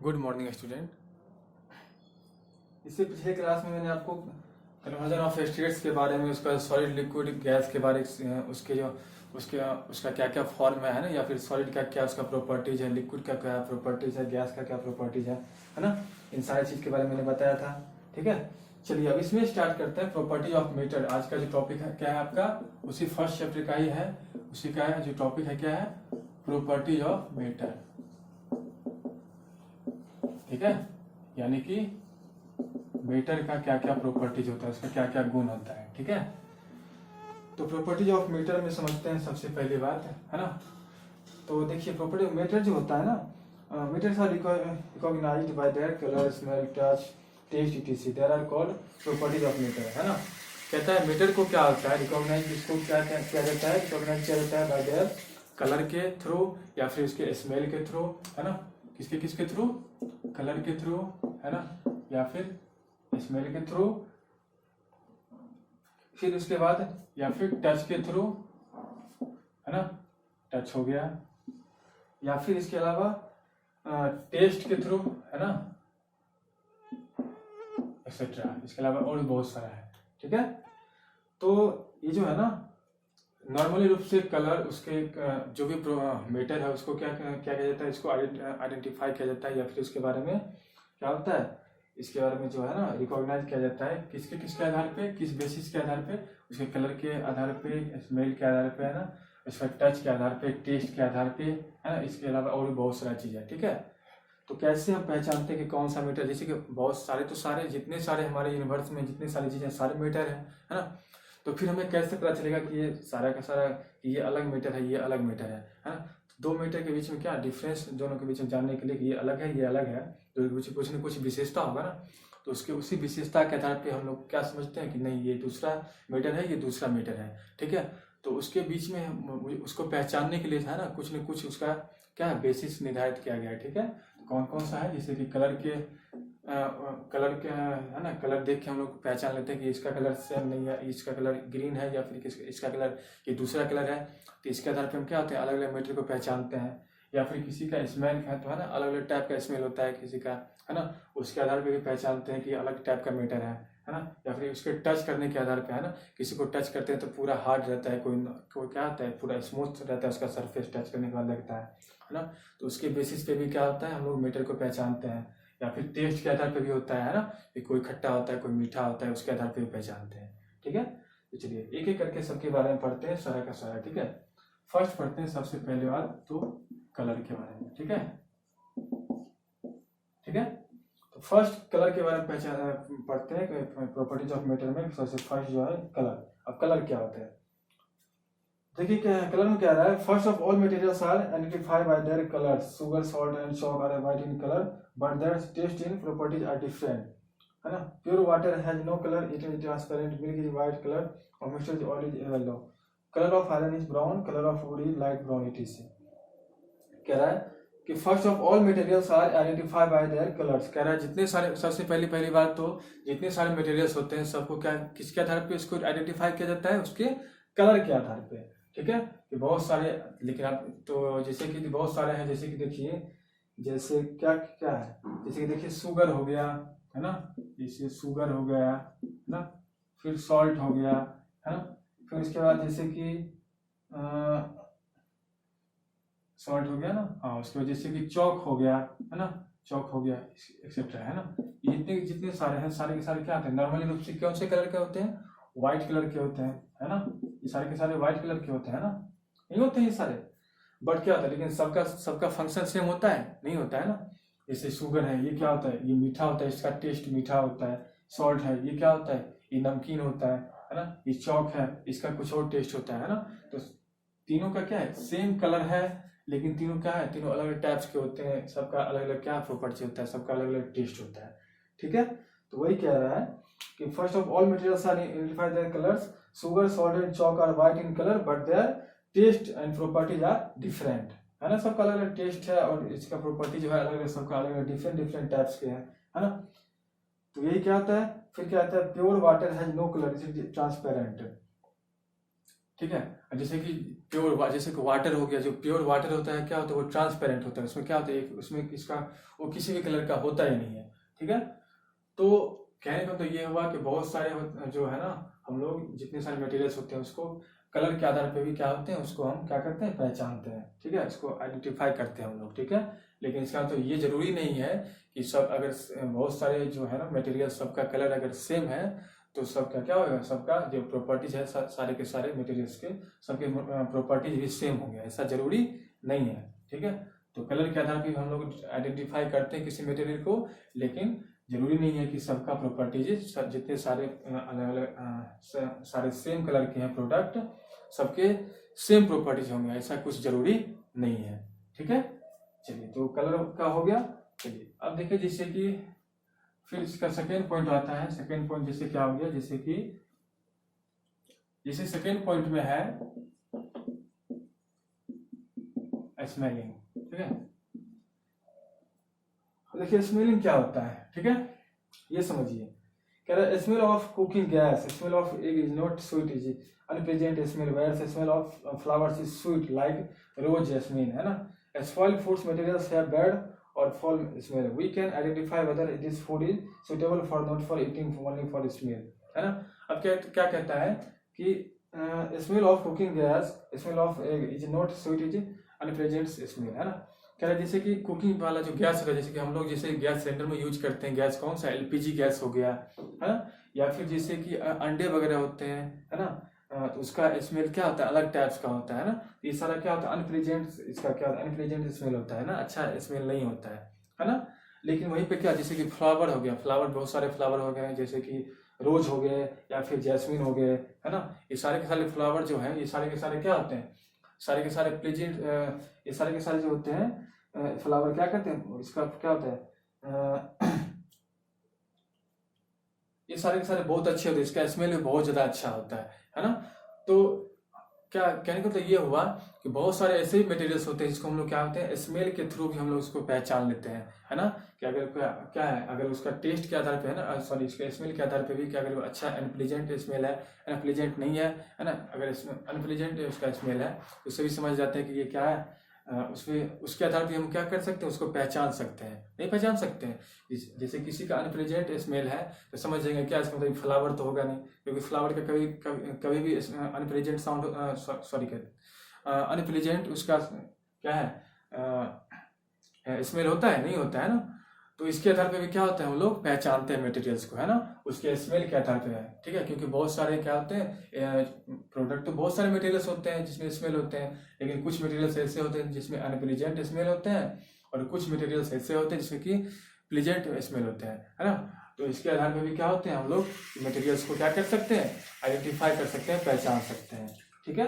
Good morning student. इससे पिछले class में मैंने आपको कन्वर्जन ऑफ स्टेट्स के बारे में, उसका सॉलिड लिक्विड गैस के बारे में, उसके जो उसका क्या क्या फॉर्म है ना, या फिर सॉलिड का क्या उसका प्रॉपर्टीज है, लिक्विड का क्या प्रॉपर्टीज है, गैस का क्या प्रॉपर्टीज है ना, इन सारी चीज के बारे में मैंने बताया था। ठीक है, चलिए अब इसमें स्टार्ट करते हैं। प्रॉपर्टीज ऑफ मैटर आज का जो टॉपिक है क्या है आपका, उसी फर्स्ट चैप्टर का ही है, उसी का जो टॉपिक है क्या है, प्रॉपर्टीज ऑफ मैटर। ठीक है, यानी कि मैटर का क्या क्या प्रॉपर्टीज होता है, उसका क्या क्या गुण होता है। ठीक है, तो प्रॉपर्टीज ऑफ मैटर में समझते हैं सबसे पहली बात, है ना। तो देखिए प्रॉपर्टी ऑफ मैटर जो होता है ना, matters are recognised by their colour, smell, touch, taste etc. There are called properties of matter, है ना। कहता है मैटर को क्या होता है, रिकॉग्नाइज इसको क्या किया जाता है, रिकॉग्नाइज किया जाता है बाय देयर कलर के थ्रू, या फिर उसके स्मेल के थ्रू, है ना। किसके थ्रू, कलर के थ्रू, है ना, या फिर स्मेल के थ्रू, फिर उसके बाद या फिर टच के थ्रू, है ना, टच हो गया, या फिर इसके अलावा टेस्ट के थ्रू, है ना, एक्सेट्रा। इसके अलावा और भी बहुत सारा है। ठीक है, तो ये जो है ना, नॉर्मली रूप से कलर उसके जो भी मैटर है उसको क्या क्या किया जाता है, इसको आइडेंटिफाई किया जाता है, या फिर उसके बारे में क्या होता है, इसके बारे में जो है ना रिकॉग्नाइज किया जाता है। किसके किसके आधार पे, किस बेसिस के आधार पे, उसके कलर के आधार पे, स्मेल के आधार पे, है ना, उसका टच के आधार पे, टेस्ट के आधार पे, है ना। इसके अलावा और भी बहुत सारा चीज़ है। ठीक है, तो कैसे हम पहचानते हैं कि कौन सा मीटर, जैसे कि बहुत सारे, तो सारे जितने सारे हमारे यूनिवर्स में जितनी सारी चीज़ें सारे मीटर है ना। तो फिर हमें कैसे पता चलेगा कि ये सारा का सारा ये अलग मीटर है, ये अलग मीटर है ना। दो मीटर के बीच में क्या डिफरेंस, दोनों के बीच में जानने के लिए कि ये अलग है, ये अलग है, तो कुछ न कुछ विशेषता होगा ना। तो उसके उसी विशेषता के आधार पे हम लोग क्या समझते हैं कि नहीं ये दूसरा मीटर है, ये दूसरा मीटर है। ठीक है, तो उसके बीच में उसको पहचानने के लिए था ना कुछ न कुछ उसका क्या बेसिस निर्धारित किया गया है। ठीक है, कौन कौन सा है, जैसे कि कलर के है ना, कलर देख के हम लोग पहचान लेते हैं कि इसका कलर सेम नहीं है, इसका कलर ग्रीन है, या फिर इसका कलर ये दूसरा कलर है। तो इसके आधार पे हम क्या होते हैं, अलग अलग मैटर को पहचानते हैं। या फिर किसी का स्मेल है तो है ना, अलग अलग टाइप का स्मेल होता है किसी का, है ना, उसके आधार पे भी पहचानते हैं कि अलग टाइप का मैटर है ना। या फिर उसके टच करने के आधार पे, है ना, किसी को टच करते हैं तो पूरा हार्ड रहता है, कोई क्या होता है पूरा स्मूथ रहता है, उसका सरफेस टच करने के बाद लगता है ना। तो उसके बेसिस पे भी क्या होता है, हम लोग मैटर को पहचानते हैं। या फिर टेस्ट के आधार पे भी होता है ना, कि कोई खट्टा होता है, कोई मीठा होता है, उसके आधार पे भी पहचानते हैं। ठीक है, तो चलिए एक एक करके सबके बारे में पढ़ते हैं, सारा का सारा। ठीक है, फर्स्ट पढ़ते हैं सबसे पहले बात तो कलर के बारे में। ठीक है, ठीक है, तो फर्स्ट कलर के बारे में पढ़ते हैं। प्रॉपर्टीज ऑफ मैटर में सबसे फर्स्ट जो है कलर। अब कलर क्या होता है, देखिए क्या है कलर में, क्या रहा है, first of all materials are identified by their colour, sugar, salt and chalk are white in colour but their taste in properties are different, है ना। Pure water has no colour, it is transparent, milk is white colour और mixture oil is yellow, colour of iron is brown, colour of wood is light brown etc. कह रहा है कि first of all materials are identified by there colours. कह रहा है जितने सारे, सबसे पहली बात तो जितने सारे मटेरियल्स होते हैं सबको क्या किसके आधार पे इसको आइडेंटिफाई किया जाता है, उसके कलर के आधार पे। ठीक है, कि बहुत सारे, लेकिन आप तो जैसे कि बहुत सारे हैं, जैसे कि देखिए जैसे क्या क्या है, जैसे कि देखिए शुगर हो गया, है ना, जैसे शुगर हो गया, है ना, फिर सॉल्ट हो गया, है ना, फिर इसके बाद जैसे कि सॉल्ट हो गया ना, हाँ, उसके बाद जैसे कि चौक हो गया, है ना, चौक हो गया एक्सेट्रा, है ना। ये जितने जितने सारे हैं, सारे के सारे क्या होते हैं, नॉर्मली रूप से कौन से कलर के होते हैं, व्हाइट कलर के होते हैं, है ना। ये सारे के सारे व्हाइट कलर के होते हैं ना, नहीं होते हैं ये सारे, बट क्या होता है, लेकिन सबका सबका फंक्शन सेम होता है, नहीं होता है ना। जैसे शुगर है, ये क्या होता है, ये मीठा होता है, इसका टेस्ट मीठा होता है। सॉल्ट है, ये क्या होता है, ये नमकीन होता है ना। ये चौक है, इसका कुछ और टेस्ट होता है ना। तो तीनों का क्या है, सेम कलर है, लेकिन तीनों क्या है, तीनों अलग अलग टाइप्स के होते हैं, सबका अलग अलग क्या प्रॉपर्टी होता है, सबका अलग अलग टेस्ट होता है। ठीक है, तो वही कह रहा है कि first of all materials are identified their colours, sugar, salt and chalk are white in colour but their taste and properties are different, है ना। सबका अलग अलग टेस्ट है और इसका प्रॉपर्टी जो है अलग अलग, सबका अलग अलग डिफरेंट डिफरेंट टाइप्स के हैं, है ना। तो यही क्या आता है, फिर क्या आता है, pure water has no colour, it is transparent. ठीक है, जैसे कि प्योर, जैसे कि वाटर हो गया, जो प्योर वाटर होता है क्या होता है वो ट्रांसपेरेंट होता है, उसमें क्या होता है उसमें इसका वो किसी भी कलर का होता ही नहीं है, ठीक है। तो कहने का तो ये हुआ कि बहुत सारे जो है ना हम लोग जितने सारे मटेरियल्स होते हैं उसको कलर के आधार पे भी क्या होते हैं उसको हम क्या करते हैं पहचानते हैं, ठीक है, इसको आइडेंटिफाई करते हैं हम लोग, ठीक है। लेकिन इसका तो ये जरूरी नहीं है कि सब अगर बहुत सारे जो है ना मटेरियल सबका कलर अगर सेम है तो सबका क्या होगा, सबका जो प्रॉपर्टीज है सारे के सारे मटेरियल्स के सबके प्रॉपर्टीज भी सेम होंगे, ऐसा जरूरी नहीं है, ठीक है। तो कलर के आधार पर हम लोग आइडेंटिफाई करते हैं किसी मटेरियल को, लेकिन जरूरी नहीं है कि सबका प्रॉपर्टीज जितने सारे अलग अलग सारे सेम कलर के हैं प्रोडक्ट सबके सेम प्रॉपर्टीज होंगे, ऐसा कुछ जरूरी नहीं है, ठीक है। चलिए तो कलर का हो गया। चलिए अब देखिए जैसे कि फिर इसका सेकेंड पॉइंट आता है। सेकेंड पॉइंट जैसे क्या हो गया, जैसे कि जैसे सेकेंड पॉइंट में है स्मेलिंग, ठीक है। देखिए स्मेलिंग क्या होता है, ठीक है, ये समझिए। कह रहा है smell of cooking gas, smell of egg is not sweet, is unpleasant smell, where smell of flowers is sweet like rose jasmine, है ना। Spoiled foods materials have bad or foul smell. We can identify whether this food is suitable for not for eating only for smell, है ना। अब क्या क्या कहता है कि smell of cooking gas, smell of egg is not sweet, is unpleasant smell, है ना। कह रहा है जैसे कि कुकिंग वाला जो गैस होता है, जैसे कि हम लोग जैसे गैस सिलेंडर में यूज करते हैं, गैस कौन सा एलपीजी गैस हो गया, है ना, या फिर जैसे कि अंडे वगैरह होते हैं, है ना, तो उसका स्मेल क्या होता है अलग टाइप्स का होता है ना। ये सारा क्या होता है अनप्लेजेंट, इसका क्या होता है अनप्लेजेंट स्मेल होता है ना, अच्छा स्मेल नहीं होता है ना। लेकिन वहीं पे क्या जैसे कि फ्लावर हो गया, फ्लावर बहुत सारे फ्लावर हो गए जैसे कि रोज हो गए या फिर जैस्मिन हो गए, है ना। ये सारे के सारे फ्लावर जो है ये सारे के सारे क्या होते हैं, सारे के सारे प्लेजेंट, ये सारे के सारे जो होते हैं फ्लावर क्या करते हैं, इसका क्या होता है ये सारे के सारे बहुत अच्छे होते हैं, इसका स्मेल भी बहुत ज्यादा अच्छा होता है ना। तो क्या कहने का तो ये हुआ कि बहुत सारे ऐसे भी मटेरियल्स होते हैं जिसको हम लोग क्या होते हैं स्मेल के थ्रू भी हम लोग उसको पहचान लेते हैं, है ना। कि अगर क्या है अगर उसका टेस्ट के आधार पे है ना, सॉरी इसके स्मेल के आधार पे भी कि अगर वो अच्छा अनप्लीजेंट स्मेल है, अनप्लीजेंट नहीं है ना, अगर इसमें अनप्लीजेंट उसका स्मेल है तो उससे भी समझ जाते हैं कि ये क्या है, उसमें उसके आधार पर हम क्या कर सकते हैं उसको पहचान सकते हैं, नहीं पहचान सकते हैं। जैसे किसी का अनप्लेजेंट स्मेल है तो समझ जाएंगे क्या इसका मतलब फ्लावर तो होगा नहीं, क्योंकि फ्लावर का कभी भी अनप्लेजेंट साउंड सॉरी अनप्लेजेंट उसका क्या है स्मेल होता है नहीं होता है ना। तो इसके आधार पे भी क्या होता है हम लोग पहचानते हैं मटेरियल्स को, है ना, उसके स्मेल के आधार पे है, ठीक है। क्योंकि बहुत सारे क्या होते हैं प्रोडक्ट तो बहुत सारे मटेरियल्स होते हैं जिसमें स्मेल होते हैं, लेकिन कुछ मटेरियल्स ऐसे होते हैं जिसमें अनप्लीजेंट स्मेल होते हैं और कुछ मटेरियल्स ऐसे होते हैं जिसमें कि प्लीजेंट स्मेल होते हैं, है ना। तो इसके आधार पे भी क्या होते हैं हम लोग मटेरियल्स को क्या कर सकते हैं आइडेंटिफाई कर सकते हैं, पहचान सकते हैं, ठीक है।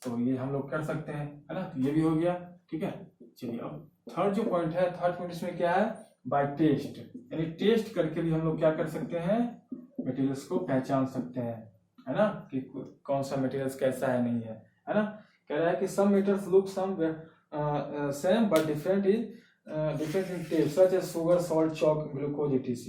तो ये हम लोग कर सकते हैं, है ना, तो ये भी हो गया, ठीक है। चलिए अब थर्ड जो पॉइंट है, थर्ड पॉइंट इसमें क्या है बाय टेस्ट, यानी टेस्ट करके भी हम लोग क्या कर सकते हैं मटेरियल्स को पहचान सकते हैं, है ना, कि कौन सा मटेरियल्स कैसा है नहीं है ना। कह रहा है कि some materials look some same but different in taste such as sugar, salt, chalk, glucose, etc,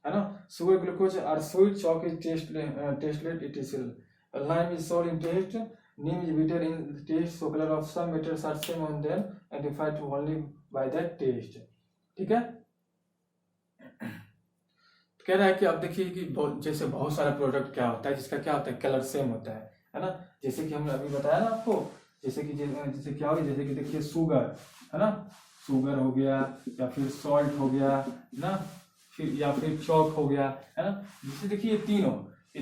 है ना। sugar, glucose are sweet, chalk is tasteless, etc, lime is sour in taste, neem is bitter in taste, so color of some materials are same on them identified only by that taste, ठीक है। कह रहा है कि अब देखिए कि जैसे बहुत सारा प्रोडक्ट क्या होता है जिसका क्या होता है कलर सेम होता है ना। जैसे कि हमने अभी बताया ना आपको, जैसे कि जैसे क्या हो गया, जैसे कि देखिए शुगर, है ना, शुगर हो गया या फिर सॉल्ट हो गया ना, फिर या फिर चॉक हो गया, है ना। जैसे देखिए ये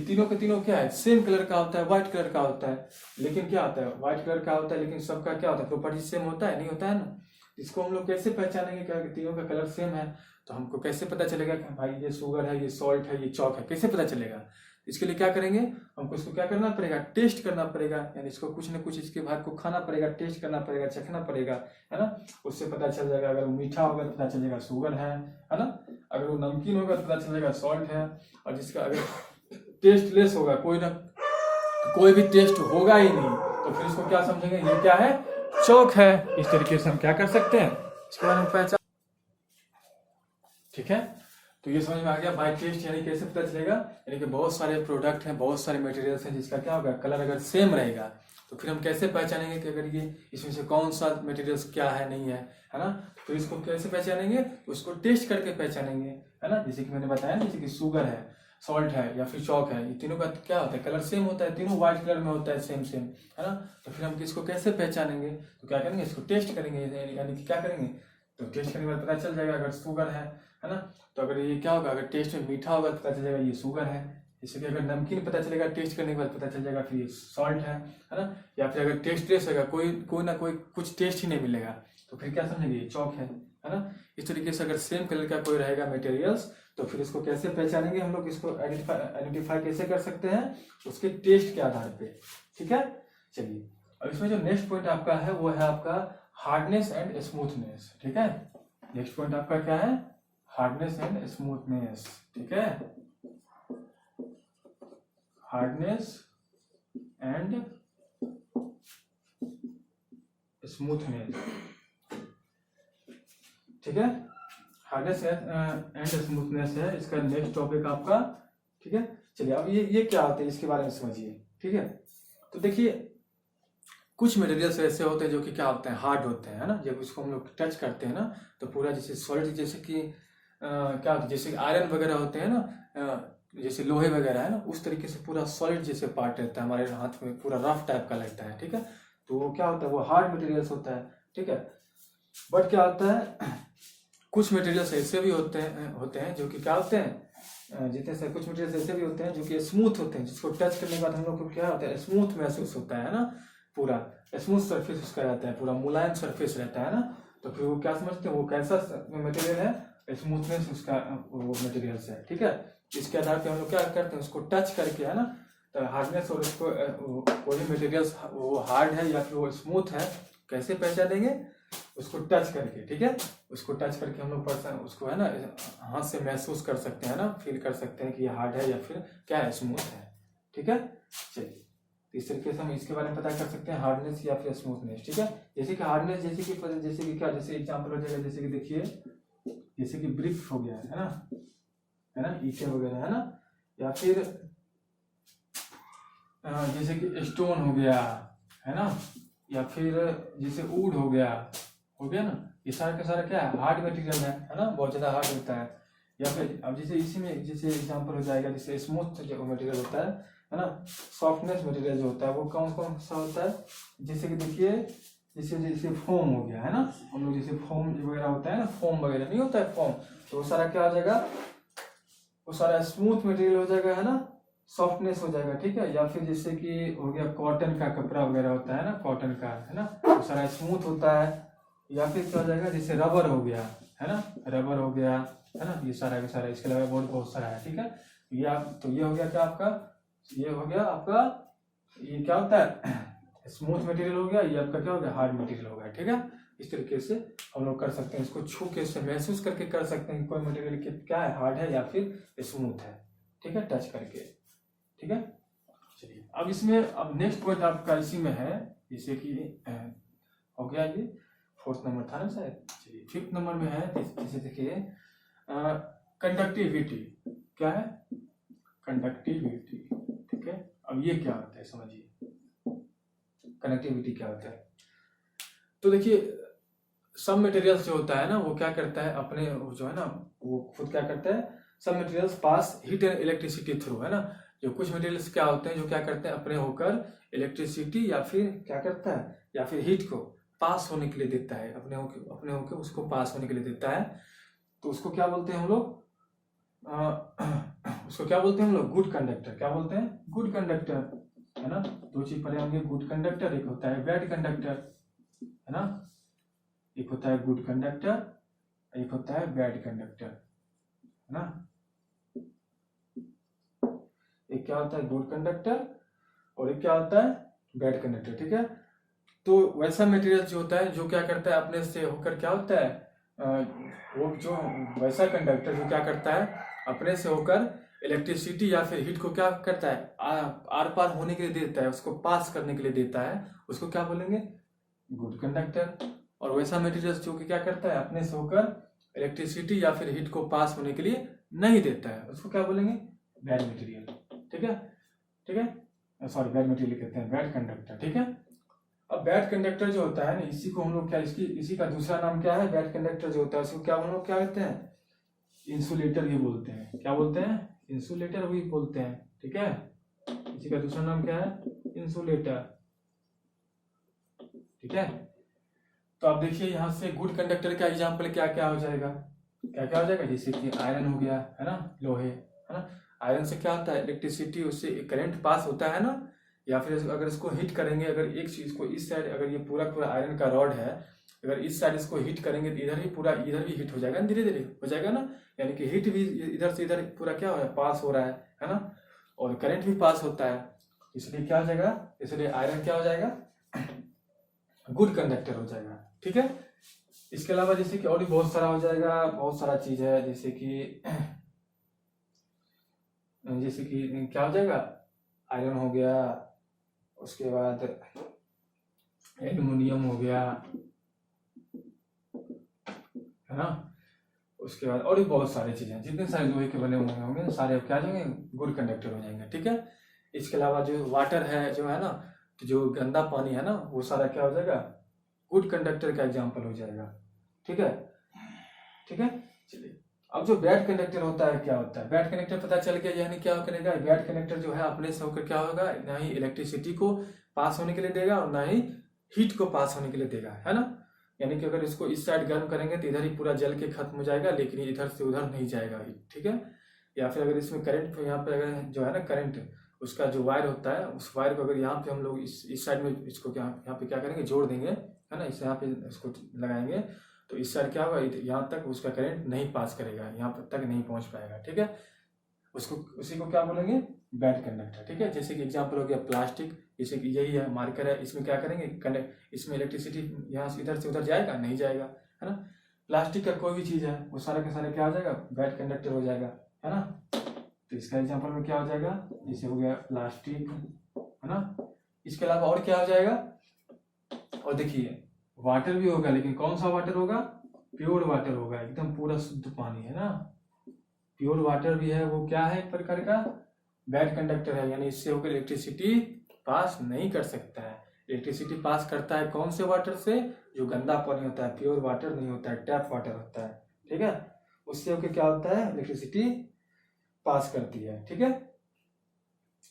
तीनों के तीनों क्या है सेम कलर का होता है, व्हाइट कलर का होता है, लेकिन क्या होता है व्हाइट कलर का होता है लेकिन सबका क्या होता है प्रॉपर्टी सेम होता है नहीं होता है ना। इसको हम लोग कैसे पहचानेंगे क्या तीनों का कलर सेम है, तो हमको कैसे पता चलेगा कि भाई ये शुगर है, ये सॉल्ट है, ये चॉक है, कैसे पता चलेगा। इसके लिए क्या करेंगे हमको इसको क्या करना पड़ेगा टेस्ट करना पड़ेगा, यानी इसको कुछ ना कुछ इसके बाद को खाना पड़ेगा, टेस्ट करना पड़ेगा, चखना पड़ेगा, है ना। उससे पता चल जाएगा अगर वो मीठा होगा तो पता चलेगा शुगर है ना, अगर वो नमकीन होगा तो पता चलेगा सॉल्ट है, और जिसका अगर टेस्टलेस होगा कोई भी टेस्ट होगा ही नहीं तो फिर इसको क्या समझेंगे ये क्या है चॉक है। इस तरीके से हम क्या कर सकते हैं इसके बारे में पहचान, ठीक है। तो ये समझ में आ गया बाय टेस्ट यानी कैसे पता चलेगा, यानी कि बहुत सारे प्रोडक्ट हैं, बहुत सारे मटेरियल्स हैं जिसका क्या होगा कलर अगर सेम रहेगा तो फिर हम कैसे पहचानेंगे कि अगर ये इसमें से कौन सा मटेरियल्स क्या है नहीं है ना। तो इसको कैसे पहचानेंगे, उसको टेस्ट करके पहचानेंगे, है ना। जैसे कि मैंने बताया ना, जैसे कि शुगर है, सॉल्ट है या फिर चौक है, ये तीनों का क्या होता है, कलर सेम होता है, तीनों व्हाइट कलर में होता है, सेम सेम, है ना। तो फिर हम इसको कैसे पहचानेंगे, तो क्या करेंगे, इसको टेस्ट करेंगे, यानी कि क्या करेंगे, तो टेस्ट करने के बाद पता चल जाएगा अगर शुगर है ना। तो अगर ये क्या होगा, अगर टेस्ट में मीठा होगा तो पता चल जाएगा ये शुगर है। जैसे कि अगर नमकीन पता चलेगा टेस्ट करने के बाद पता चल जाएगा फिर ये सॉल्ट है ना। या फिर अगर टेस्ट होगा, कोई ना कोई कुछ टेस्ट ही नहीं मिलेगा, तो फिर क्या समझेंगे, ये चौक है ना। इस तरीके से अगर सेम कलर का कोई रहेगा मटेरियल्स, तो फिर इसको कैसे पहचानेंगे हम लोग, इसको आइडेंटिफाई कैसे कर सकते हैं, उसके टेस्ट के आधार पे, ठीक है। चलिए, अब इसमें जो नेक्स्ट पॉइंट आपका है वो है आपका हार्डनेस एंड स्मूथनेस, ठीक है। नेक्स्ट पॉइंट आपका क्या है, हार्डनेस एंड स्मूथनेस, ठीक है। हार्डनेस एंड स्मूथनेस, ठीक है। हार्डनेस एंड स्मूथनेस है इसका नेक्स्ट टॉपिक आपका, ठीक है। चलिए, अब ये क्या होता है इसके बारे में समझिए, ठीक है। तो देखिए, कुछ मटेरियल्स ऐसे होते हैं जो कि क्या होते हैं, हार्ड होते हैं, है ना। जब इसको हम लोग टच करते हैं ना, तो पूरा जैसे सॉलिड, जैसे कि क्या होता है, जैसे आयरन वगैरह होते हैं ना, जैसे लोहे वगैरह है ना, उस तरीके से पूरा सॉलिड जैसे पार्ट रहता है हमारे हाथ में, पूरा रफ टाइप का लगता है, ठीक है। तो वो क्या होता है, वो हार्ड मटेरियल्स होता है, ठीक है। बट क्या होता है, कुछ मटेरियल्स ऐसे भी होते हैं जो कि क्या होते हैं, जितने कुछ मटेरियल्स ऐसे भी होते हैं जो कि स्मूथ होते हैं, जिसको टच करने के बाद हम लोग को क्या होता है, स्मूथ महसूस होता है ना, पूरा स्मूथ सरफेस उसका रहता है, पूरा मुलायम सरफेस रहता है ना। तो फिर वो क्या समझते हैं, वो कैसा मटेरियल है, स्मूथनेस उसका वो मटेरियल्स है, ठीक है। इसके आधार पे हम लोग क्या करते हैं, उसको टच करके, है ना, तो हार्डनेस और उसको कोई मटेरियल्स वो हार्ड है या फिर वो स्मूथ है, कैसे पहचानेंगे, उसको टच करके, ठीक है। उसको टच करके हम लोग उसको, है ना, हाथ से महसूस कर सकते हैं ना, फील कर सकते हैं कि ये हार्ड है या फिर क्या है, स्मूथ है, ठीक है। चलिए, इस तरीके से हम इसके बारे में पता कर सकते हैं, हार्डनेस या फिर स्मूथनेस, ठीक है। जैसे कि हार्डनेस, जैसे कि क्या, जैसे एग्जांपल हो जाएगा, जैसे कि देखिए, जैसे कि ब्रिक हो गया, है ना, ईंटें वगैरह, है ना, या फिर जैसे कि स्टोन हो गया, है ना, या फिर जैसे वुड हो गया ना, ये सारा का सारा क्या है, हार्ड मटेरियल है ना, बहुत ज्यादा हार्ड होता है। या फिर अब जैसे इसी में जैसे एग्जांपल हो जाएगा, जैसे स्मूथ जो मटेरियल होता है ना, सॉफ्टनेस मटेरियल जो होता है वो कौन कौन सा होता है, जैसे कि देखिए, जैसे फोम हो गया, है ना, हम लोग जैसे फोम वगैरह होता है ना, फोम वगैरह नहीं होता है फोम, तो वो सारा क्या हो जाएगा, वो सारा स्मूथ मटेरियल हो जाएगा, है ना, सॉफ्टनेस हो जाएगा, ठीक है। या फिर जैसे कि हो गया कॉटन का कपड़ा वगैरह होता है ना, कॉटन का, है ना, वो सारा स्मूथ होता है। या फिर क्या हो जाएगा, जैसे रबर हो गया, है ना, रबर हो गया, है ना, ये सारा का सारा, इसके अलावा बहुत सारा है, ठीक है। तो ये हो गया क्या आपका, ये हो गया आपका, ये क्या होता है, स्मूथ मटेरियल हो गया, ये आपका क्या हो गया, हार्ड मटेरियल हो गया, ठीक है। इस तरीके से हम लोग कर सकते हैं, इसको छू के से महसूस करके कर सकते हैं कि कोई मटेरियल क्या है, हार्ड है या फिर स्मूथ है, ठीक है, टच करके, ठीक है। चलिए, अब इसमें अब नेक्स्ट पॉइंट आपका इसी में है, जैसे कि हो गया, ये 4th नंबर था ना शायद। चलिए, 5th नंबर में है, जैसे देखिए कंडक्टिविटी, क्या है, कंडक्टिविटी, ठीक है। अब ये क्या होता है समझिए, कनेक्टिविटी क्या होता है। तो देखिए, सब मटेरियल्स जो होता है ना, वो क्या करता है, अपने जो है ना, वो खुद क्या करता है, सब materials pass heat and electricity through, है ना। जो कुछ मटेरियल्स क्या होते हैं जो क्या करते हैं, अपने होकर इलेक्ट्रिसिटी या फिर क्या करता है, या फिर हीट को पास होने के लिए देता है, अपने होके उसको पास होने के लिए देता है। तो उसको क्या बोलते हैं हम लोग, उसको क्या बोलते हैं हम लोग, गुड कंडक्टर, क्या बोलते हैं, गुड कंडक्टर, है ना। दो चीज पढ़े होंगे, गुड कंडक्टर, एक होता है बैड कंडक्टर, है ना, एक होता है गुड कंडक्टर, एक होता है बैड कंडक्टर, है ना। एक क्या होता है, गुड कंडक्टर, और एक क्या होता है, बैड कंडक्टर, ठीक है। तो वैसा मटेरियल जो होता है, जो क्या करता है, अपने से होकर क्या होता है, वो जो वैसा कंडक्टर जो क्या करता है, अपने से होकर इलेक्ट्रिसिटी या फिर हीट को क्या करता है, आर पार होने के लिए देता है, उसको पास करने के लिए देता है, उसको क्या बोलेंगे, गुड कंडक्टर। और वैसा मटेरियल जो कि क्या करता है, अपने से होकर इलेक्ट्रिसिटी या फिर हीट को पास होने के लिए नहीं देता है, उसको क्या बोलेंगे, बैड मटेरियल, ठीक है, ठीक है, सॉरी बैड मटेरियल कहते हैं, बैड कंडक्टर, ठीक है। अब बैड कंडक्टर जो होता है ना, इसी को हम लोग क्या, इसी का दूसरा नाम क्या है, बैड कंडक्टर जो होता है उसको क्या हम लोग क्या कहते हैं, इंसुलेटर भी बोलते हैं। क्या बोलते हैं, इंसुलेटर भी बोलते हैं। ठीक है, इसी का दूसरा नाम क्या है, इंसुलेटर। ठीक है, तो आप देखिए यहाँ से गुड कंडक्टर का एग्जाम्पल क्या क्या हो जाएगा, क्या क्या हो जाएगा, जैसे कि आयरन हो गया है ना, लोहे है ना। आयरन से क्या होता है, इलेक्ट्रिसिटी, उससे करंट पास होता है ना, या फिर अगर इसको हीट करेंगे, अगर एक चीज को इस साइड, अगर ये पूरा पूरा आयरन का रॉड है, अगर इस साइड इसको हीट करेंगे तो इधर भी पूरा, इधर भी हीट हो जाएगा, धीरे धीरे हो जाएगा ना, यानी कि हीट भी इधर से इधर पूरा क्या हो रहा है, पास हो रहा है ना, और करंट भी पास होता है, इसलिए क्या हो जाएगा, इसलिए आयरन क्या हो जाएगा, गुड कंडक्टर हो जाएगा। ठीक है, इसके अलावा जैसे कि और भी बहुत सारा हो जाएगा, बहुत सारा चीज है, जैसे कि क्या हो जाएगा, आयरन हो गया, उसके बाद एल्युमिनियम हो गया, है ना, उसके बाद और भी बहुत सारी चीजें, जितने सारे लोहे के बने हुए होंगे सारे क्या हो जाएंगे, गुड कंडक्टर हो जाएंगे। ठीक है, इसके अलावा जो वाटर है जो है ना, तो जो गंदा पानी है ना, वो सारा क्या हो जाएगा, गुड कंडक्टर का एग्जाम्पल हो जाएगा। ठीक है, ठीक है, चलिए अब जो बैड कंडक्टर होता है, क्या होता है, बैड कंडक्टर पता चल गया, यानी क्या करेगा, बैड कंडक्टर जो है अपने से होकर क्या होगा, ना ही इलेक्ट्रिसिटी को पास होने के लिए देगा और ना ही हीट को पास होने के लिए देगा, है ना, यानी कि अगर इसको इस साइड गर्म करेंगे तो इधर ही पूरा जल के खत्म हो जाएगा, लेकिन इधर से उधर नहीं जाएगा हीट। ठीक है, या फिर अगर इसमें करंट, यहाँ पे अगर जो है ना करंट, उसका जो वायर होता है, उस वायर को अगर यहाँ पे हम लोग इस साइड में इसको क्या, यहाँ पे क्या करेंगे, जोड़ देंगे, है ना, इस यहाँ पे इसको लगाएंगे, तो इस साइड क्या होगा, यहाँ तक उसका करंट नहीं पास करेगा, यहाँ तक नहीं पहुंच पाएगा। ठीक है, उसको, उसी को क्या बोलेंगे, बैड कंडक्टर। ठीक है, जैसे कि एग्जांपल हो गया प्लास्टिक, जैसे कि यही है मार्कर है, इसमें क्या करेंगे, इसमें इलेक्ट्रिसिटी यहाँ से इधर से उधर जाएगा, नहीं जाएगा, है ना। प्लास्टिक का कोई भी चीज है वो सारा का सारा क्या हो जाएगा, बैड कंडक्टर हो जाएगा, है ना। तो इसका एग्जाम्पल में क्या हो जाएगा, जैसे हो गया प्लास्टिक, है ना। इसके अलावा और क्या हो जाएगा, और देखिए वाटर भी होगा, लेकिन कौन सा वाटर होगा, प्योर वाटर होगा, एकदम पूरा शुद्ध पानी, है ना। प्योर वाटर भी है, वो क्या है, एक प्रकार का बैड कंडक्टर है, यानी इससे होकर इलेक्ट्रिसिटी पास नहीं कर सकता है। इलेक्ट्रिसिटी पास करता है कौन से वाटर से, जो गंदा पानी होता है, प्योर वाटर नहीं होता है, टैप वाटर होता है। ठीक है, उससे होकर क्या होता है, इलेक्ट्रिसिटी पास करती है। ठीक है,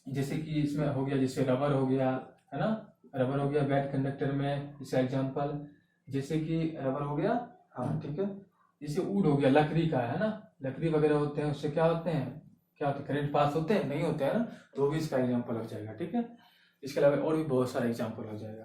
जैसे कि इसमें हो गया, जैसे रबर हो गया, है ना, रबर हो गया बैड कंडक्टर में, इसका एग्जांपल, जैसे कि रबर हो गया, हाँ ठीक है, जैसे वुड हो गया, लकड़ी का, है ना, लकड़ी वगैरह होते हैं, उससे क्या होते हैं, क्या होते हैं, करंट पास होते हैं, नहीं होते हैं ना, तो भी इसका एग्जाम्पल हो जाएगा। ठीक है, इसके अलावा और भी बहुत सारा एग्जाम्पल हो जाएगा।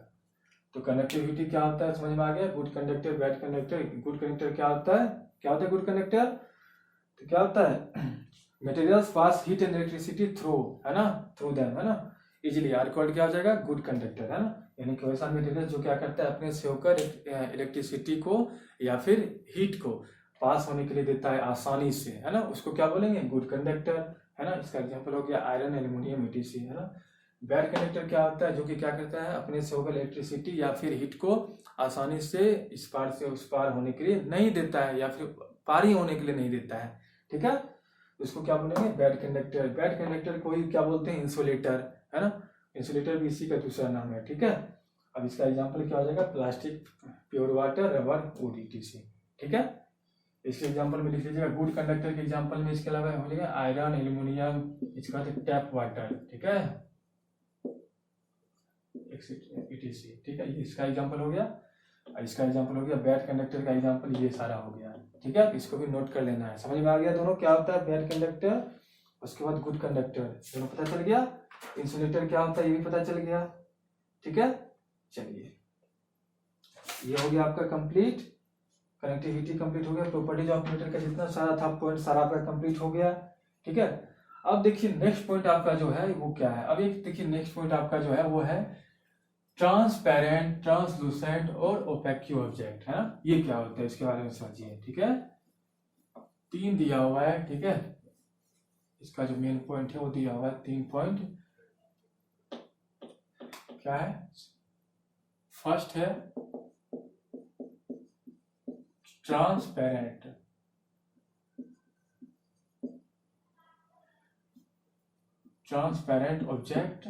तो कंडक्टिविटी क्या होता है, समझ में आ गया, good conductor bad conductor. Good conductor क्या होता है, क्या होता है गुड कंडक्टर, तो क्या होता है, materials pass heat and electricity through, है ना, थ्रू देम, है ना, इजीली, आर कॉल्ड क्या हो जाएगा, गुड कंडक्टर, है ना, यानी कि वैसा मटेरियल जो क्या करता है, अपने से होकर इलेक्ट्रिसिटी को या फिर हीट को पास होने के लिए देता है आसानी से, है ना, उसको क्या बोलेंगे, गुड कंडक्टर, है ना। इसका एग्जांपल हो गया आयरन, एल्युमिनियम, ईटीसी, है ना। बैड कंडक्टर क्या होता है, जो कि क्या करता है, अपने से होकर इलेक्ट्रिसिटी या फिर हीट को आसानी से इस पार से उस पार होने के लिए नहीं देता है, या फिर पारी होने के लिए नहीं देता है। ठीक है, उसको क्या बोलेंगे, बैड कंडक्टर। बैड कंडक्टर को ही क्या बोलते हैं, इंसुलेटर, है ना, इंसुलेटर भी इसी का दूसरा नाम है। ठीक है, अब इसका एग्जांपल क्या हो जाएगा, plastic, pure water, rubber, would, etc. ठीक है, इसके एग्जांपल में लिख लीजिएगा, गुड कंडक्टर के एग्जांपल में इसके अलावा हो जाएगा आयरन, एल्यूमिनियम, इसका टैप वाटर, ठीक है, ईटीसी। ठीक है, ये इसका एग्जांपल हो गया, और इसका एग्जांपल हो गया बैड कंडक्टर का एग्जांपल, ये सारा हो गया। ठीक है, इसको भी नोट कर लेना है, समझ में आ गया दोनों क्या होता है, बैड कंडक्टर, उसके बाद गुड कंडक्टर, दोनों पता चल गया। इंसुलेटर क्या होता है ये भी पता चल गया। ठीक है, चलिए ये हो गया आपका कंप्लीट, कनेक्टिविटी कंप्लीट हो गया, प्रॉपर्टीज ऑफ मीटर का जितना सारा था पॉइंट सारा आपका कंप्लीट हो गया। ठीक है, अब देखिए नेक्स्ट पॉइंट आपका जो है वो क्या है, अब एक देखिए नेक्स्ट पॉइंट आपका जो है वो है ट्रांसपेरेंट, ट्रांसलूसेंट और ओपेक्यू ऑब्जेक्ट, है ना, ये क्या होता है इसके बारे में समझिए। ठीक है, 3 दिया हुआ है। ठीक है, इसका जो मेन पॉइंट है वो दिया हुआ है 3 पॉइंट, क्या है, फर्स्ट है ट्रांसपेरेंट, ट्रांसपेरेंट ऑब्जेक्ट।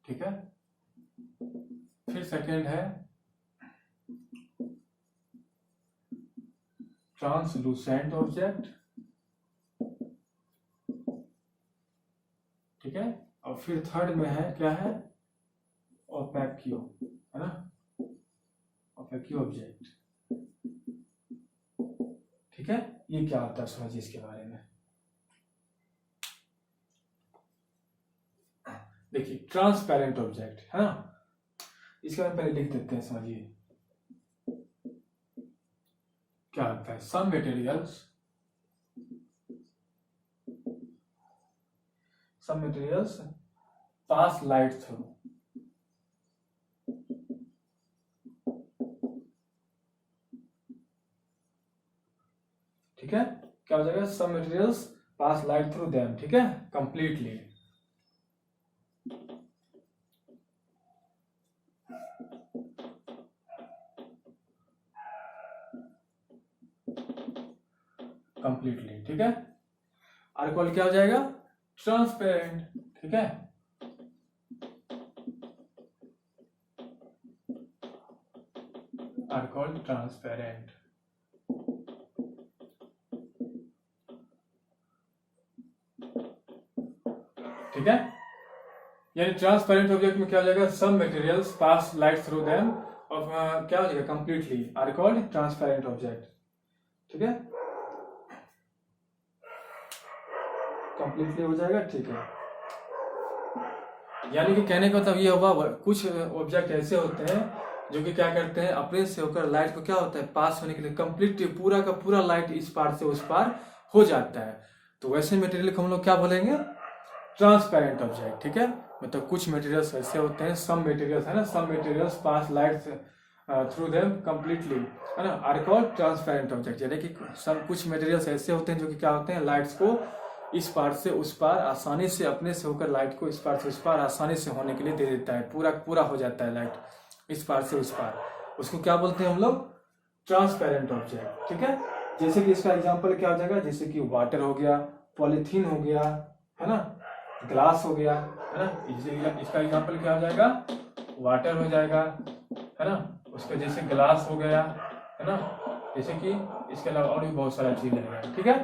ठीक है, सेकंड है ट्रांसलूसेंट ऑब्जेक्ट, ठीक है। और फिर थर्ड में है क्या है, ओपेक्यू, है ना, ओपेक्यू ऑब्जेक्ट, ठीक है। ये क्या होता है समझिए इसके बारे में। देखिए ट्रांसपेरेंट ऑब्जेक्ट है ना, इसके बारे में पहले लिख देते हैं, समझिए क्या होता है। सम मटेरियल्स पास लाइट थ्रू, ठीक है। क्या हो जाएगा, some materials pass light through them, ठीक है, कंप्लीटली। कंप्लीटली, ठीक है। आर्कोल क्या हो जाएगा, ट्रांसपेरेंट, ठीक है। आर्कोल ट्रांसपेरेंट, ठीक है। यानी ट्रांसपेरेंट ऑब्जेक्ट में क्या हो जाएगा, some materials pass light through them, और क्या हो जाएगा, completely are called transparent object, ठीक है। कंप्लीटली हो जाएगा, ठीक है। यानी कि कहने का मतलब ये होगा, कुछ ऑब्जेक्ट ऐसे होते हैं जो कि क्या करते हैं, अपने से होकर लाइट को क्या होता है, पास होने के लिए कंप्लीट पूरा का पूरा लाइट इस पार से उस पार हो जाता है। तो वैसे मटेरियल को हम लोग क्या बोलेंगे, ट्रांसपेरेंट ऑब्जेक्ट, ठीक है। मतलब कुछ मटेरियल्स ऐसे होते हैं, सम मटेरियल्स है ना, सम materials pass light through them completely, है ना, आर कॉल्ड ट्रांसपेरेंट ऑब्जेक्ट। यानी कि सब कुछ मटेरियल्स ऐसे होते हैं जो कि क्या होते हैं, लाइट्स को इस पार से उस पार आसानी से, अपने से होकर लाइट को इस पार से उस पार आसानी से होने के लिए दे देता है, पूरा पूरा हो जाता है लाइट इस पार से उस पार। उसको क्या बोलते हैं हम लोग, ट्रांसपेरेंट ऑब्जेक्ट, ठीक है। जैसे कि इसका एग्जाम्पल क्या हो जाएगा, जैसे कि वाटर हो गया, पॉलीथीन हो गया, है ना, ग्लास हो गया, है ना। इसका एग्जाम्पल क्या हो जाएगा, वाटर हो जाएगा, है ना, उसका जैसे ग्लास हो गया, है ना, जैसे कि इसके अलावा और भी बहुत सारा चीज है, ठीक है।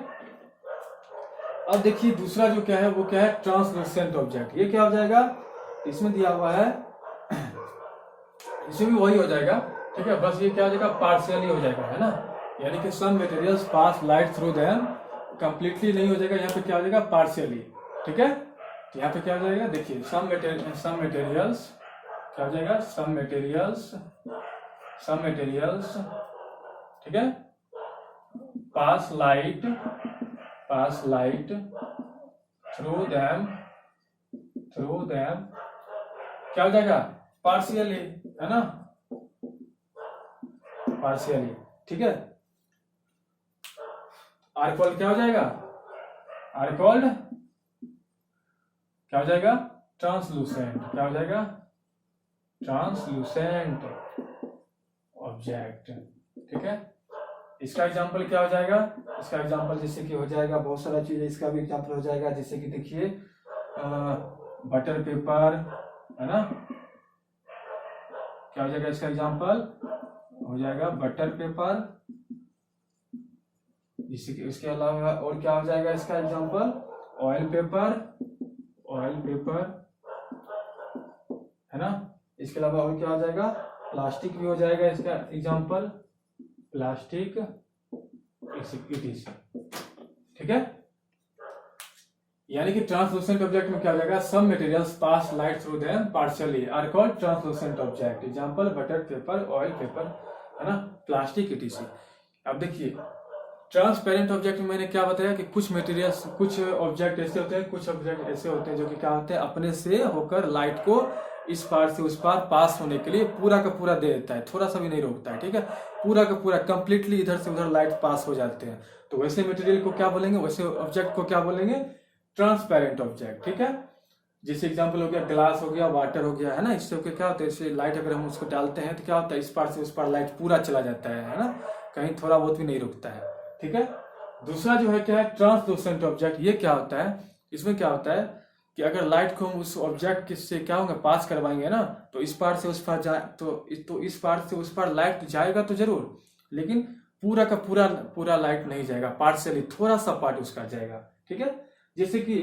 अब देखिए दूसरा जो क्या है वो क्या है, ट्रांसलूसेंट ऑब्जेक्ट। ये क्या हो जाएगा, इसमें दिया हुआ है, इसमें भी वही हो जाएगा, ठीक है। बस ये क्या हो जाएगा, पार्शियली हो जाएगा, है ना। यानी कि some materials pass light through them, completely नहीं हो जाएगा, यहाँ पे क्या हो जाएगा, पार्शियली, ठीक है। तो यहाँ पे क्या हो जाएगा, देखिए सम मटेरियल्स क्या हो जाएगा, सम मटेरियल्स, ठीक है, पास लाइट थ्रू देम क्या हो जाएगा, पार्शियली, है ना, पार्शियली, ठीक है। आर कॉल्ड क्या हो जाएगा, आर कॉल्ड क्या हो जाएगा, ट्रांसलूसेंट, क्या हो जाएगा, ट्रांसलूसेंट ऑब्जेक्ट, ठीक है। इसका एग्जांपल क्या हो जाएगा, इसका एग्जांपल जैसे कि हो जाएगा बहुत सारा चीज है, इसका भी एग्जांपल हो जाएगा, जैसे कि देखिए बटर पेपर, है ना, क्या हो जाएगा, इसका एग्जांपल हो जाएगा बटर पेपर। इसके अलावा और क्या हो जाएगा इसका एग्जांपल, ऑयल पेपर, है ना। इसके अलावा और क्या हो जाएगा, प्लास्टिक भी हो जाएगा इसका एग्जांपल, प्लास्टिक, ठीक है। यानी कि ट्रांसलूसेंट ऑब्जेक्ट में क्या हो जाएगा, some materials pass light through them partially are called translucent object. Example butter paper, oil paper, है ना, प्लास्टिक इटीसी। अब देखिए ट्रांसपेरेंट ऑब्जेक्ट में मैंने क्या बताया कि कुछ मटेरियल्स, कुछ ऑब्जेक्ट ऐसे होते हैं, कुछ ऑब्जेक्ट ऐसे होते हैं जो कि क्या होते हैं, अपने से होकर लाइट को इस पार से उस पार पास होने के लिए पूरा का पूरा दे देता है, थोड़ा सा भी नहीं रोकता है, ठीक है। पूरा का पूरा कंप्लीटली इधर से उधर लाइट पास हो जाते हैं। तो वैसे मटेरियल को क्या बोलेंगे, वैसे ऑब्जेक्ट को क्या बोलेंगे, ट्रांसपेरेंट ऑब्जेक्ट, ठीक है। जैसे एग्जांपल हो गया ग्लास हो गया, वाटर हो गया, है ना। इससे क्या होता है, इससे लाइट अगर हम उसको डालते हैं तो क्या होता है, इस पार से उस पार लाइट पूरा चला जाता है ना, कहीं थोड़ा बहुत भी नहीं रुकता है, ठीक है। दूसरा जो है क्या है, ट्रांसलूसेंट ऑब्जेक्ट। ये क्या होता है, इसमें क्या होता है, कि अगर लाइट को हम उस ऑब्जेक्ट से क्या होगा पास करवाएंगे ना, तो इस पार से उस पार जाए तो इस पार से उस पार लाइट जाएगा तो जरूर, लेकिन पूरा का पूरा पूरा लाइट नहीं जाएगा, पार्शियली थोड़ा सा पार्ट उसका जाएगा। ठीक है, जैसे कि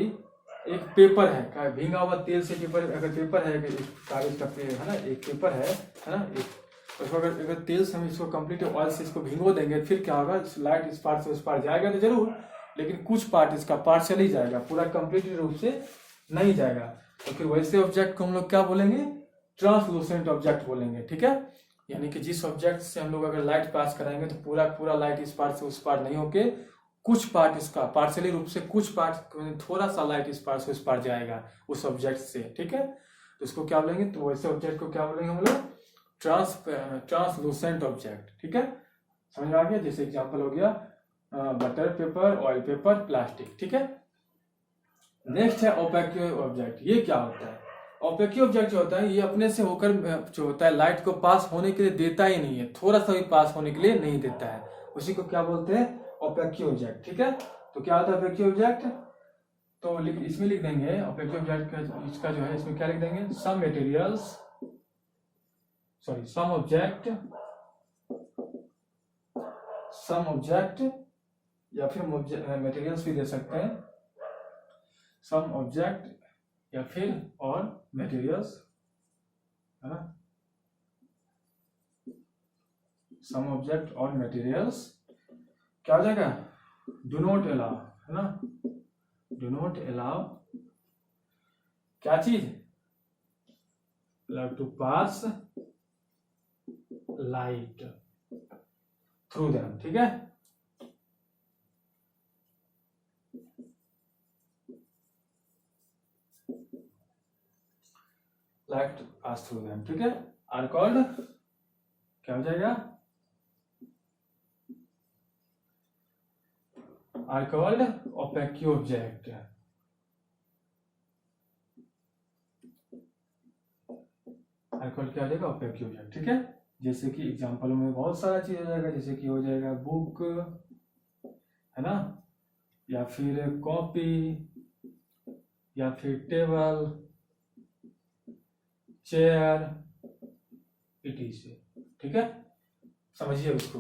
एक पेपर है, भींगा हुआ तेल से पेपर, अगर पेपर है एक कागज का है ना, एक पेपर है ना, एक उसको अगर तेल से हम इसको कंप्लीट ऑयल से इसको भिंगो देंगे, फिर क्या होगा, लाइट इस पार से उस पार जाएगा तो जरूर, लेकिन कुछ पार्ट इसका पार्शियली जाएगा, पूरा कंप्लीट रूप से नहीं जाएगा। तो फिर वैसे ऑब्जेक्ट को हम लोग क्या बोलेंगे, ट्रांसलूसेंट ऑब्जेक्ट बोलेंगे। ठीक है, यानी कि जिस ऑब्जेक्ट से हम लोग अगर लाइट पास कराएंगे तो पूरा पूरा लाइट इस पार से उस पार नहीं होके कुछ पार्ट इसका पार्शियली रूप से, कुछ पार्ट थोड़ा सा लाइट इस पार से उस पार जाएगा उस ऑब्जेक्ट से। ठीक है, तो इसको क्या बोलेंगे, तो वैसे ऑब्जेक्ट को क्या बोलेंगे हम लोग, ट्रांसलूसेंट ऑब्जेक्ट। ठीक है, समझ में आ गया। जैसे एग्जांपल हो गया butter paper, oil paper, plastic. ठीक है, नेक्स्ट है ओपेक ऑब्जेक्ट। ये क्या होता है, ओपेक ऑब्जेक्ट जो होता है ये अपने से होकर जो होता है लाइट को पास होने के लिए देता ही नहीं है, थोड़ा सा भी पास होने के लिए नहीं देता है, उसी को क्या बोलते हैं, ओपेक ऑब्जेक्ट। ठीक है, तो क्या होता है ओपेक ऑब्जेक्ट, तो इसमें लिख देंगे ओपेक ऑब्जेक्ट का इसका जो है, इसमें क्या लिख देंगे, some materials, sorry some object या फिर मटेरियल्स भी दे सकते हैं, सम ऑब्जेक्ट या फिर और मटेरियल्स, है ना, सम ऑब्जेक्ट और मटेरियल्स क्या हो जाएगा, डू नॉट अलाउ, है ना, डू नॉट अलाउ क्या चीज, to pass light through them. ठीक है, लाइट पास थ्रू देम। ठीक है, आर कॉल्ड क्या हो जाएगा, are called opaque object. Are called क्या हो जाएगा, ओपेक ऑब्जेक्ट। ठीक है, जैसे कि एग्जांपल में बहुत सारा चीज हो जाएगा, जैसे कि हो जाएगा बुक, है ना, या फिर कॉपी, या फिर टेबल, चेयर, etc। ठीक है, समझिए उसको।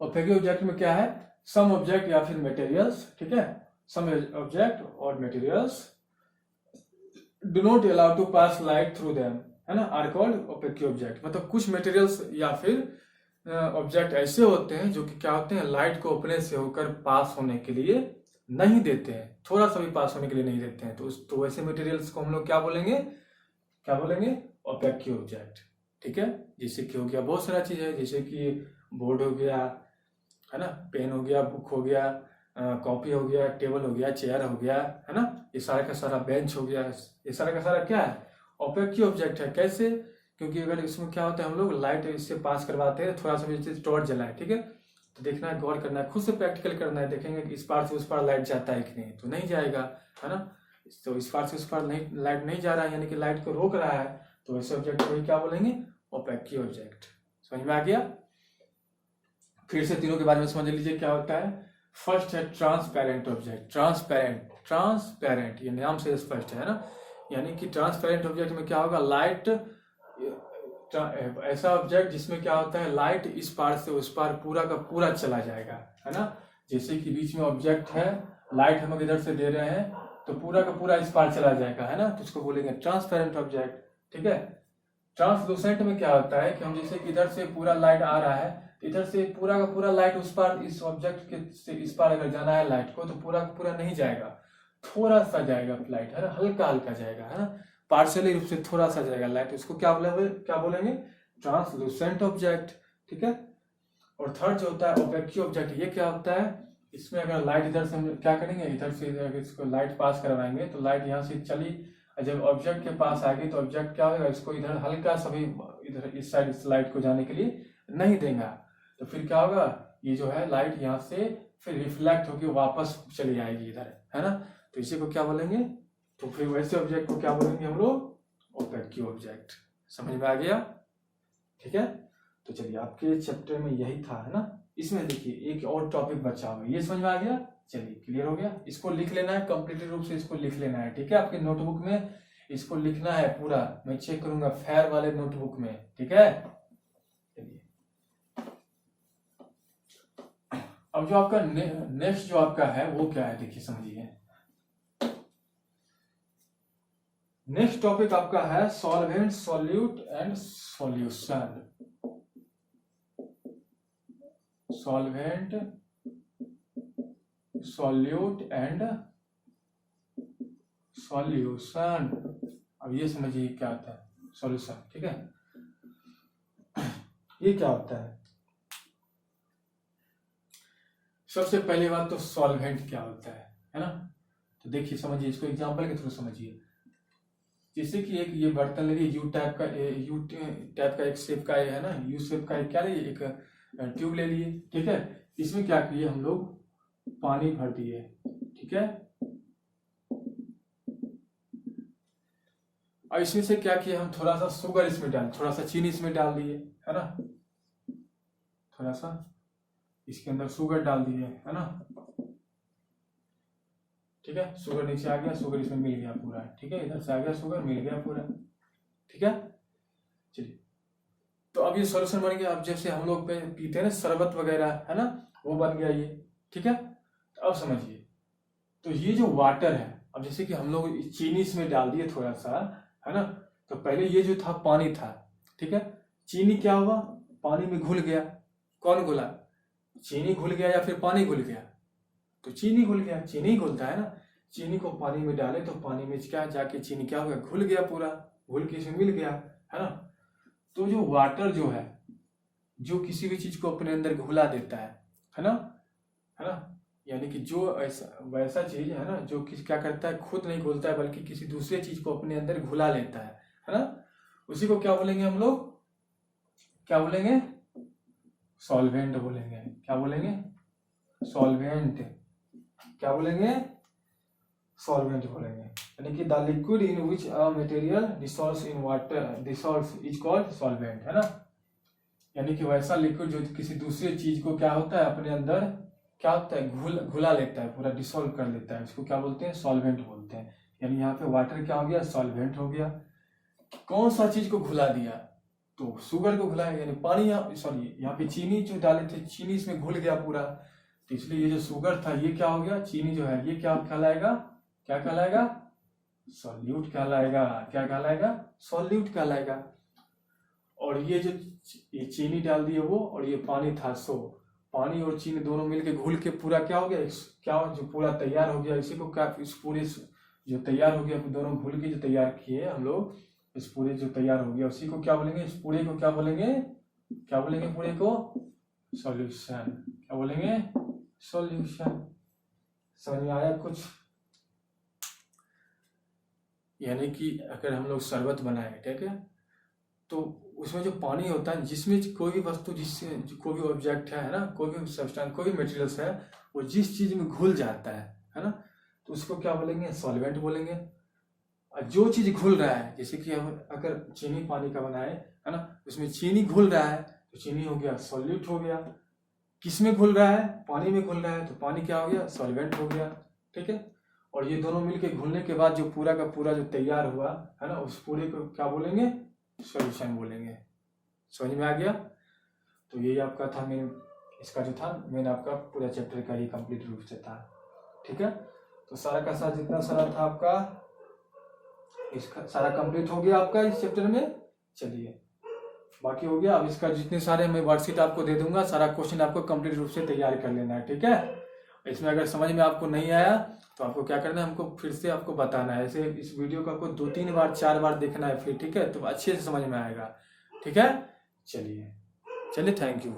ओपेक ऑब्जेक्ट में क्या है, सम ऑब्जेक्ट या फिर मटेरियल्स। ठीक है, सम ऑब्जेक्ट और materials do not allow to pass light through them, है ना, आर कॉल्ड ओपेक ऑब्जेक्ट। मतलब कुछ मटेरियल्स या फिर ऑब्जेक्ट ऐसे होते हैं जो कि क्या होते हैं, लाइट को अपने से होकर पास होने के लिए नहीं देते हैं, थोड़ा सा भी पास होने के लिए नहीं देते हैं, तो वैसे मटेरियल्स को हम लोग क्या बोलेंगे, क्या बोलेंगे, ओपेक ऑब्जेक्ट। ठीक है, जैसे कि हो गया बहुत सारा चीज है, जैसे कि बोर्ड हो गया, है ना, पेन हो गया, बुक हो गया, कॉपी हो गया, टेबल हो गया, चेयर हो गया, है ना, ये सारा का सारा बेंच हो गया, ये सारा का सारा क्या है, ओपेक ऑब्जेक्ट है। कैसे, क्योंकि अगर इसमें क्या होता है, हम लोग लाइट इससे पास करवाते हैं, थोड़ा सा भी टॉर्च जलाए। ठीक है, तो देखना है, गौर करना है, खुद से प्रैक्टिकल करना है, देखेंगे कि इस पार से उस पार लाइट जाता है कि नहीं, तो नहीं जाएगा, है ना, तो इस पार से उस पार नहीं, लाइट नहीं जा रहा है, यानी कि लाइट को रोक रहा है, तो ऐसे ऑब्जेक्ट को ही क्या बोलेंगे, ओपेक ऑब्जेक्ट। समझ में आ गया। फिर से तीनों के बारे में समझ लीजिए क्या होता है। फर्स्ट है ट्रांसपेरेंट ऑब्जेक्ट। ट्रांसपेरेंट ये नाम से स्पष्ट है ना, यानी कि ट्रांसपेरेंट ऑब्जेक्ट में क्या होगा, लाइट, ऐसा ऑब्जेक्ट जिसमें क्या होता है, लाइट इस पार से उस पार पूरा का पूरा चला जाएगा, है ना, जैसे कि बीच में ऑब्जेक्ट है, लाइट हम इधर से दे रहे हैं तो पूरा का पूरा इस पार चला जाएगा, है ना, तो उसको बोलेंगे ट्रांसपेरेंट ऑब्जेक्ट। ठीक है, ट्रांसलूसेंट में क्या होता है कि हम जैसे इधर से पूरा लाइट आ रहा है, इधर से पूरा का पूरा लाइट उस पार, इस ऑब्जेक्ट के से इस पार अगर जाना है लाइट को, तो पूरा का पूरा नहीं जाएगा, थोड़ा सा जाएगा लाइट, है ना, हल्का हल्का जाएगा, है ना, पार्शियली रूप से थोड़ा सा जाएगा लाइट, उसको क्या बोलेंगे, ट्रांसलूसेंट ऑब्जेक्ट। ठीक है, और थर्ड जो होता है ओपेक ऑब्जेक्ट, ये क्या होता है, इसमें अगर लाइट इधर से हम क्या करेंगे, इधर से अगर इसको लाइट पास करवाएंगे तो लाइट यहाँ से चली, जब ऑब्जेक्ट के पास आएगी तो ऑब्जेक्ट क्या होगा, इसको इधर हल्का सा भी इधर इस साइड इस लाइट को जाने के लिए नहीं देगा, तो फिर क्या होगा, ये जो है लाइट यहाँ से फिर रिफ्लेक्ट होकर वापस चली आएगी इधर, है ना, तो इसी को क्या बोलेंगे, तो फिर वैसे ऑब्जेक्ट को क्या बोलेंगे हम लोग, ओपेक ऑब्जेक्ट। समझ में आ गया। ठीक है, तो चलिए आपके चैप्टर में यही था, है ना। इसमें देखिए एक और टॉपिक बचा हुआ है, ये समझ में आ गया। चलिए क्लियर हो गया। इसको लिख लेना है, कंप्लीट रूप से इसको लिख लेना है, ठीक है। आपके नोटबुक में इसको लिखना है पूरा, मैं चेक करूंगा फेयर वाले नोटबुक में, ठीक है। चलिए अब जो आपका नेक्स्ट जो आपका है वो क्या है, देखिए समझिए। नेक्स्ट टॉपिक आपका है solvent, solute and solution. Solvent, solute and solution. अब ये समझिए क्या होता है सॉल्यूशन, ठीक है। ये क्या होता है, सबसे पहली बात तो सॉल्वेंट क्या होता है ना। तो देखिए समझिए, इसको एग्जांपल के थ्रू समझिए। जैसे कि एक ये बर्तन ले यू टाइप का एक शेप का है ना, यू शेप का एक क्या है, एक ट्यूब ले लिए, ठीक है। इसमें क्या किए हम लोग, पानी भर दिए, ठीक है। और इसमें से क्या किया हम, थोड़ा सा शुगर इसमें डाल, थोड़ा सा चीनी इसमें डाल दिए, है ना। थोड़ा सा इसके अंदर शुगर डाल दिए, है ना, ठीक है। शुगर नीचे आ गया, शुगर इसमें मिल गया पूरा, ठीक है। इधर से आ गया शुगर, मिल गया पूरा, ठीक है। चलिए तो अब ये सॉल्यूशन बन गया। अब जैसे हम लोग पीते हैं ना शरबत वगैरह, है ना, वो बन गया ये, ठीक है। तो अब समझिए, तो ये जो वाटर है, अब जैसे कि हम लोग चीनी इसमें डाल दिए थोड़ा सा, है ना। तो पहले ये जो था पानी था, ठीक है। चीनी क्या हुआ, पानी में घुल गया। कौन घुला, चीनी घुल गया या फिर पानी घुल गया, तो चीनी घुल गया, चीनी घुलता है ना। चीनी को पानी में डाले तो पानी में क्या जाके चीनी क्या हो गया, घुल गया पूरा, घुल के इसमें मिल गया, है ना। तो जो वाटर जो है, जो किसी भी चीज को अपने अंदर घुला देता है ना, यानी कि जो वैसा चीज है ना, जो क्या करता है, खुद नहीं घुलता है बल्कि किसी दूसरे चीज को अपने अंदर घुला लेता है ना, उसी को क्या बोलेंगे हम लोग, क्या बोलेंगे, सॉल्वेंट बोलेंगे। क्या बोलेंगे, सॉल्वेंट। क्या बोलेंगे, सॉल्वेंट बोलेंगे। यानी कि the liquid in which a material dissolves in water dissolves is called solvent, है ना। यानी कि वैसा लिक्विड जो किसी दूसरे चीज को क्या होता है, अपने अंदर क्या होता है, घुला लेता है, पूरा डिसॉल्व कर लेता है, इसको क्या बोलते हैं, सॉल्वेंट बोलते हैं। यानी यहाँ पे वाटर क्या हो गया, सॉल्वेंट हो गया। कौन सा चीज को घुला दिया, तो शुगर को घुलाया, यानी पानी, यहाँ पे चीनी जो डाले थे, चीनी इसमें घुल गया पूरा, तो इसलिए ये जो शुगर था ये क्या हो गया, चीनी जो है ये क्या कहलाएगा, क्या कहलाएगा, सॉल्यूट कहलाएगा। क्या कहलाएगा, सॉल्यूट कहलाएगा। और ये जो ये चीनी डाल दिए वो, और ये पानी था, सो पानी और चीनी दोनों मिलके घुल के पूरा क्या हो गया, क्या जो पूरा तैयार हो गया, इसी को क्या, इस पूरे जो तैयार हो गया, दोनों घुल के जो तैयार किए हम लोग, इस पूरे जो तैयार हो गया उसी को क्या बोलेंगे, इस पूरे को क्या बोलेंगे, क्या बोलेंगे, पूरे को सॉल्यूशन। क्या बोलेंगे, सॉल्यूशन। समझ में आया कुछ। यानी कि अगर हम लोग शरबत बनाए, ठीक है, तो उसमें जो पानी होता है, जिसमें कोई भी वस्तु, जिससे कोई भी ऑब्जेक्ट है ना, कोई भी सब्सटेंस, कोई भी मटेरियल्स है, वो जिस चीज में घुल जाता है ना, तो उसको क्या बोलेंगे, सॉल्वेंट बोलेंगे। और जो चीज घुल रहा है, जैसे कि हम अगर चीनी पानी का बनाए, है ना, उसमें चीनी घुल रहा है तो चीनी हो गया, सॉल्यूट हो गया। किसमें घुल रहा है, पानी में घुल रहा है, तो पानी क्या हो गया, सॉल्वेंट हो गया, ठीक है। और ये दोनों मिलके घुलने के बाद जो पूरा का पूरा जो तैयार हुआ है ना, उस पूरे को क्या बोलेंगे, सॉल्यूशन बोलेंगे। समझ में आ गया। तो यही आपका था मेन, इसका जो था मेन आपका पूरा चैप्टर का ही कंप्लीट रूप से था, ठीक है। तो सारा का सारा जितना सारा था आपका, इसका सारा कंप्लीट हो गया आपका इस चैप्टर में। चलिए बाकी हो गया। अब इसका जितने सारे मैं वर्कशीट आपको दे दूंगा, सारा क्वेश्चन आपको कंप्लीट रूप से तैयार कर लेना है, ठीक है। इसमें अगर समझ में आपको नहीं आया तो आपको क्या करना है, हमको फिर से आपको बताना है। ऐसे इस वीडियो को आपको 2-3 बार 4 बार देखना है फिर, ठीक है, तो अच्छे से समझ में आएगा, ठीक है। चलिए थैंक यू।